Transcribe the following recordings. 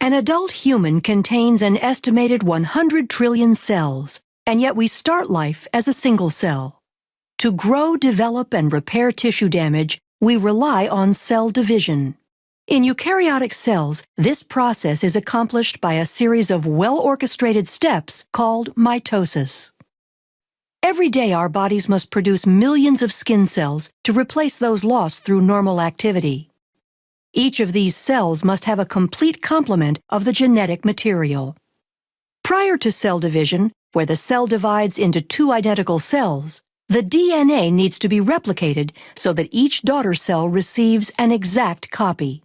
An adult human contains an estimated 100 trillion cells, and yet we start life as a single cell. To grow, develop, and repair tissue damage, we rely on cell division. In eukaryotic cells, this process is accomplished by a series of well-orchestrated steps called mitosis. Every day our bodies must produce millions of skin cells to replace those lost through normal activity. Each of these cells must have a complete complement of the genetic material. Prior to cell division, where the cell divides into two identical cells, the DNA needs to be replicated so that each daughter cell receives an exact copy.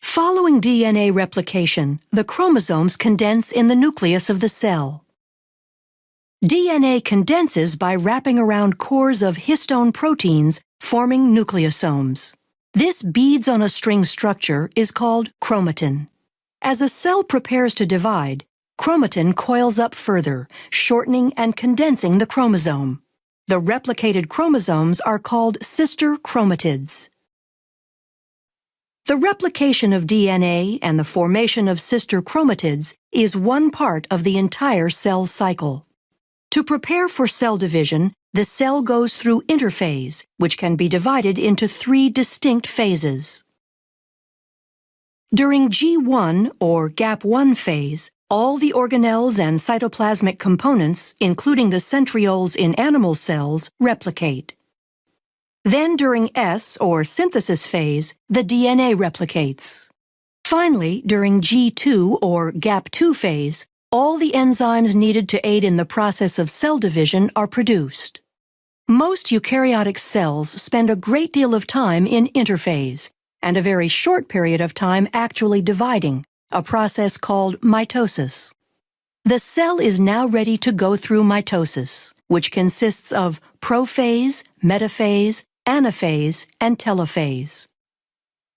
Following DNA replication, the chromosomes condense in the nucleus of the cell. DNA condenses by wrapping around cores of histone proteins, forming nucleosomes. This beads-on-a-string structure is called chromatin. As a cell prepares to divide, chromatin coils up further, shortening and condensing the chromosome. The replicated chromosomes are called sister chromatids. The replication of DNA and the formation of sister chromatids is one part of the entire cell cycle. To prepare for cell division, the cell goes through interphase, which can be divided into three distinct phases. During G1 or Gap1 phase, all the organelles and cytoplasmic components, including the centrioles in animal cells, replicate. Then during S or synthesis phase, the DNA replicates. Finally, during G2 or Gap2 phase, all the enzymes needed to aid in the process of cell division are produced. Most eukaryotic cells spend a great deal of time in interphase, and a very short period of time actually dividing, a process called mitosis. The cell is now ready to go through mitosis, which consists of prophase, metaphase, anaphase, and telophase.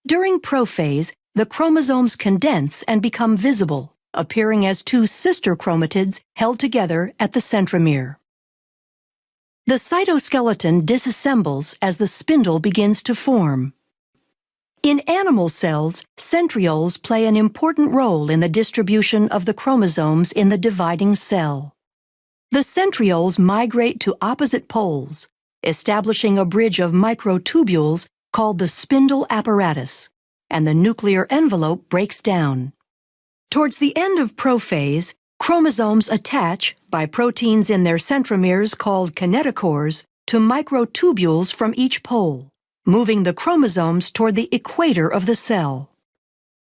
During prophase, the chromosomes condense and become visible, appearing as two sister chromatids held together at the centromere. The cytoskeleton disassembles as the spindle begins to form. In animal cells, centrioles play an important role in the distribution of the chromosomes in the dividing cell. The centrioles migrate to opposite poles, establishing a bridge of microtubules called the spindle apparatus, and the nuclear envelope breaks down. Towards the end of prophase, chromosomes attach, by proteins in their centromeres called kinetochores, to microtubules from each pole, moving the chromosomes toward the equator of the cell.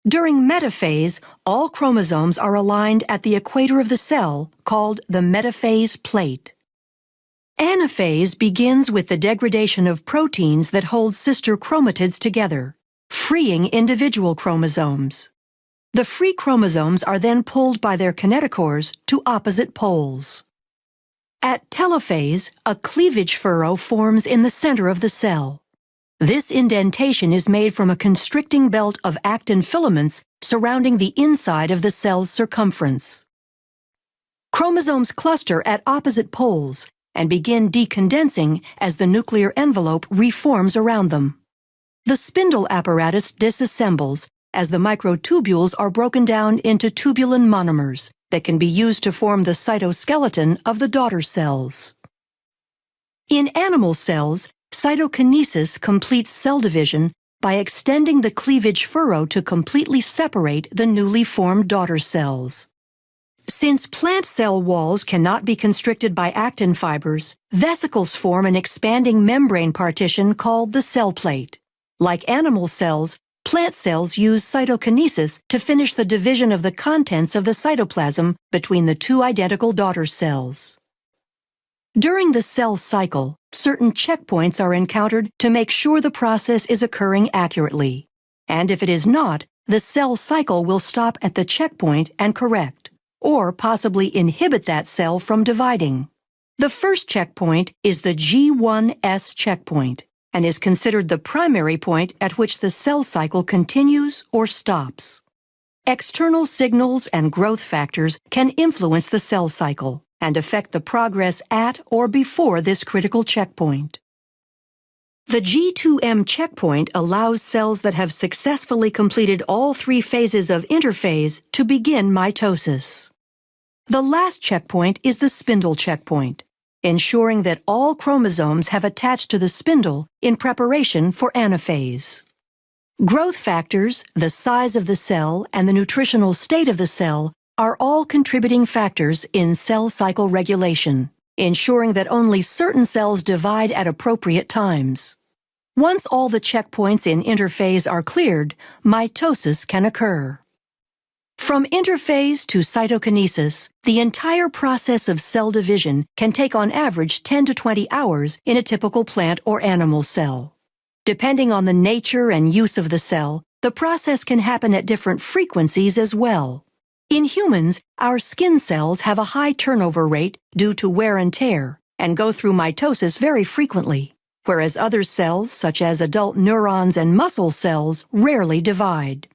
During metaphase, all chromosomes are aligned at the equator of the cell, called the metaphase plate. Anaphase begins with the degradation of proteins that hold sister chromatids together, freeing individual chromosomes. The free chromosomes are then pulled by their kinetochores to opposite poles. At telophase, a cleavage furrow forms in the center of the cell. This indentation is made from a constricting belt of actin filaments surrounding the inside of the cell's circumference. Chromosomes cluster at opposite poles and begin decondensing as the nuclear envelope reforms around them. The spindle apparatus disassembles as the microtubules are broken down into tubulin monomers that can be used to form the cytoskeleton of the daughter cells. In animal cells, cytokinesis completes cell division by extending the cleavage furrow to completely separate the newly formed daughter cells. Since plant cell walls cannot be constricted by actin fibers, vesicles form an expanding membrane partition called the cell plate. Like animal cells, plant cells use cytokinesis to finish the division of the contents of the cytoplasm between the two identical daughter cells. During the cell cycle, certain checkpoints are encountered to make sure the process is occurring accurately. And if it is not, the cell cycle will stop at the checkpoint and correct, or possibly inhibit that cell from dividing. The first checkpoint is the G1S checkpoint, and is considered the primary point at which the cell cycle continues or stops. External signals and growth factors can influence the cell cycle and affect the progress at or before this critical checkpoint. The G2M checkpoint allows cells that have successfully completed all 3 phases of interphase to begin mitosis. The last checkpoint is the spindle checkpoint, ensuring that all chromosomes have attached to the spindle in preparation for anaphase. Growth factors, the size of the cell, and the nutritional state of the cell are all contributing factors in cell cycle regulation, ensuring that only certain cells divide at appropriate times. Once all the checkpoints in interphase are cleared, mitosis can occur. From interphase to cytokinesis, the entire process of cell division can take on average 10 to 20 hours in a typical plant or animal cell. Depending on the nature and use of the cell, the process can happen at different frequencies as well. In humans, our skin cells have a high turnover rate due to wear and tear and go through mitosis very frequently, whereas other cells, such as adult neurons and muscle cells, rarely divide.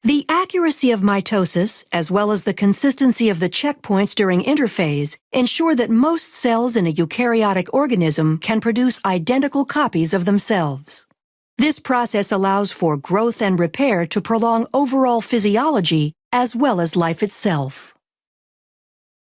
The accuracy of mitosis, as well as the consistency of the checkpoints during interphase, ensure that most cells in a eukaryotic organism can produce identical copies of themselves. This process allows for growth and repair to prolong overall physiology as well as life itself.